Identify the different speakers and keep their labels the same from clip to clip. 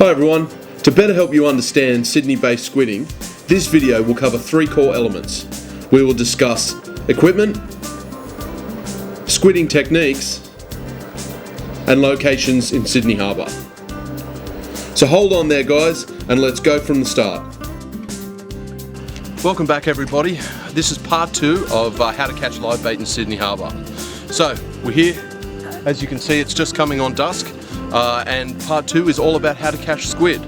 Speaker 1: Hi everyone, to better help you understand Sydney-based squidding, this video will cover three core elements. We will discuss equipment, squidding techniques, and locations in Sydney Harbour. So hold on there guys, and let's go from the start. Welcome back everybody. This is part 2 of how to catch live bait in Sydney Harbour. So we're here, as you can see it's just coming on dusk, and part 2 is all about how to catch squid.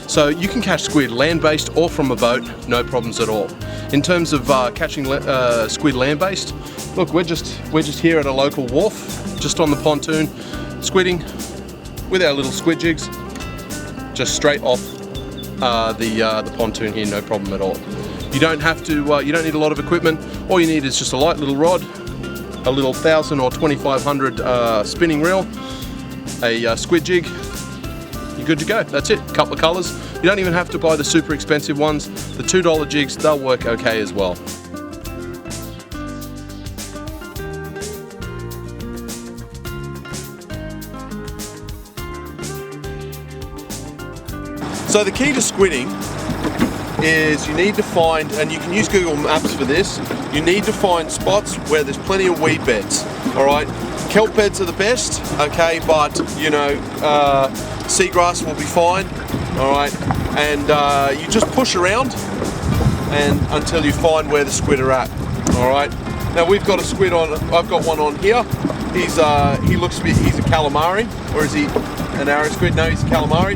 Speaker 1: So you can catch squid land-based or from a boat, no problems at all. In terms of catching squid land-based, look, we're just here at a local wharf, just on the pontoon, squidding with our little squid jigs, just straight off the pontoon here, no problem at all. You don't have to, you don't need a lot of equipment. All you need is just a light little rod, a little 1000 or 2500 spinning reel, a squid jig. You're good to go. That's it. A couple of colours. You don't even have to buy the super expensive ones. The $2 jigs, they'll work okay as well. So the key to squidding is you need to find, and you can use Google Maps for this, you need to find spots where there's plenty of weed beds, alright? Kelp beds are the best, okay, but you know, seagrass will be fine, alright? And you just push around and until you find where the squid are at, alright? Now we've got a squid on, I've got one on here. He looks to be, he's a calamari, or is he an arrow squid? No, he's a calamari.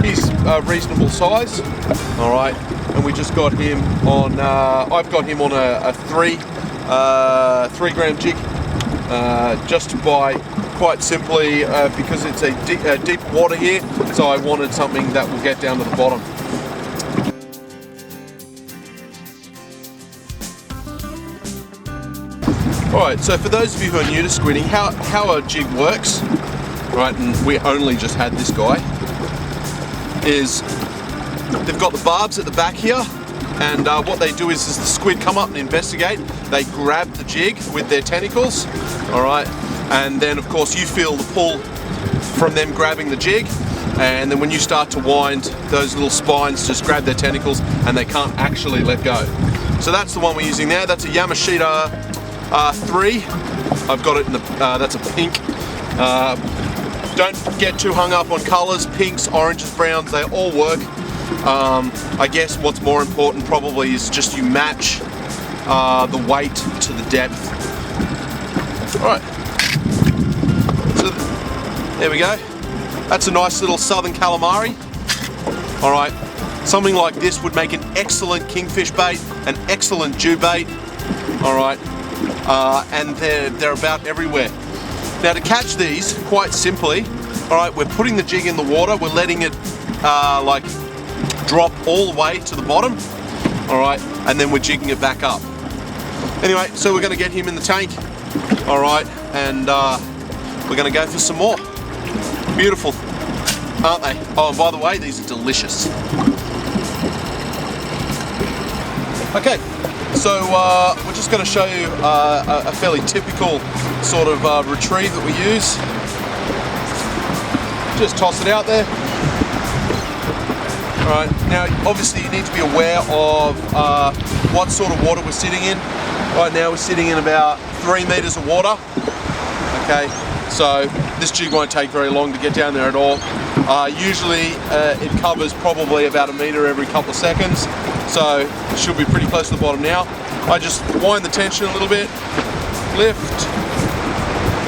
Speaker 1: He's a reasonable size, alright, and we just got him on, I've got him on a 3 gram jig, just by, quite simply, because it's a deep water here, so I wanted something that will get down to the bottom. Alright, so for those of you who are new to squidding, how a jig works, right, and we only just had this guy, is they've got the barbs at the back here, and what they do is the squid come up and investigate. They grab the jig with their tentacles, alright, and then of course you feel the pull from them grabbing the jig, and then when you start to wind, those little spines just grab their tentacles and they can't actually let go. So that's the one we're using there. That's a Yamashita 3. I've got it in the, that's a pink. Don't get too hung up on colours, pinks, oranges, browns, they all work. I guess what's more important probably is just you match the weight to the depth. Alright, so there we go. That's a nice little southern calamari. Alright, something like this would make an excellent kingfish bait, an excellent Jew bait. Alright, and they're about everywhere. Now to catch these, quite simply, alright, we're putting the jig in the water, we're letting it like drop all the way to the bottom, alright, and then we're jigging it back up. Anyway, so we're going to get him in the tank, alright, and we're going to go for some more. Beautiful, aren't they? Oh, and by the way, these are delicious. Okay. So we're just going to show you a fairly typical sort of retrieve that we use. Just toss it out there. Alright, now obviously you need to be aware of what sort of water we're sitting in. Right now we're sitting in about 3 meters of water. Okay, so this jig won't take very long to get down there at all. Usually it covers probably about 1 meter every couple of seconds. So it should be pretty close to the bottom now. I just wind the tension a little bit, lift,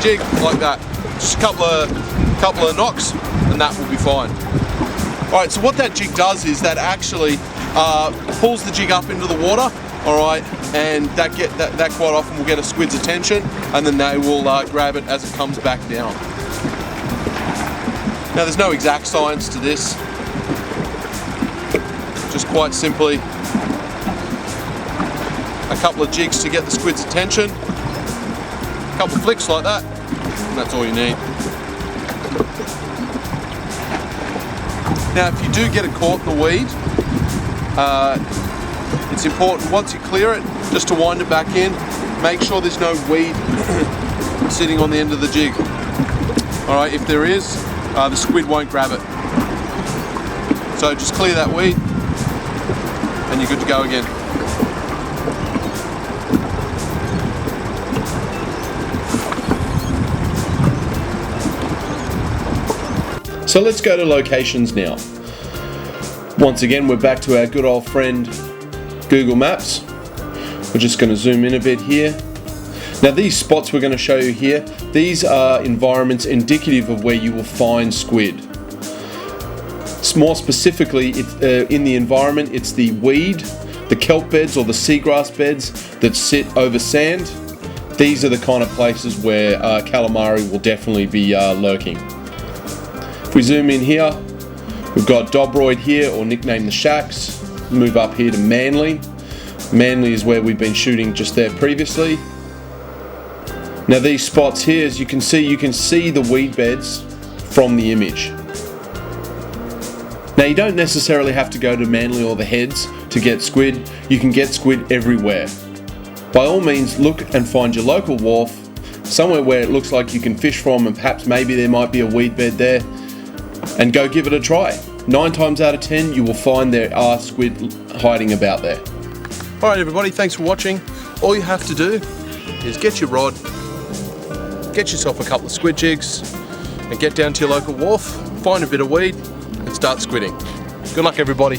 Speaker 1: jig like that. Just a couple of knocks and that will be fine. Alright, so what that jig does is that actually pulls the jig up into the water, alright, and that quite often will get a squid's attention, and then they will grab it as it comes back down. Now there's no exact science to this. Just quite simply a couple of jigs to get the squid's attention, a couple of flicks like that, and that's all you need. Now if you do get it caught in the weed, it's important once you clear it just to wind it back in. Make sure there's no weed sitting on the end of the jig. Alright, if there is, the squid won't grab it. So just clear that weed and you're good to go again. So let's go to locations now. Once again, we're back to our good old friend Google Maps. We're just going to zoom in a bit here. Now these spots we're going to show you here, these are environments indicative of where you will find squid. More specifically, in the environment, it's the weed, the kelp beds or the seagrass beds that sit over sand. These are the kind of places where calamari will definitely be lurking. If we zoom in here, we've got Dobroyd here, or nicknamed the Shacks. Move up here to Manly. Manly is where we've been shooting just there previously. Now these spots here, as you can see the weed beds from the image. Now you don't necessarily have to go to Manly or the Heads to get squid. You can get squid everywhere. By all means, look and find your local wharf, somewhere where it looks like you can fish from and perhaps maybe there might be a weed bed there, and go give it a try. 9 times out of 10 you will find there are squid hiding about there. Alright everybody, thanks for watching. All you have to do is get your rod, get yourself a couple of squid jigs and get down to your local wharf, find a bit of weed and start squidding. Good luck everybody.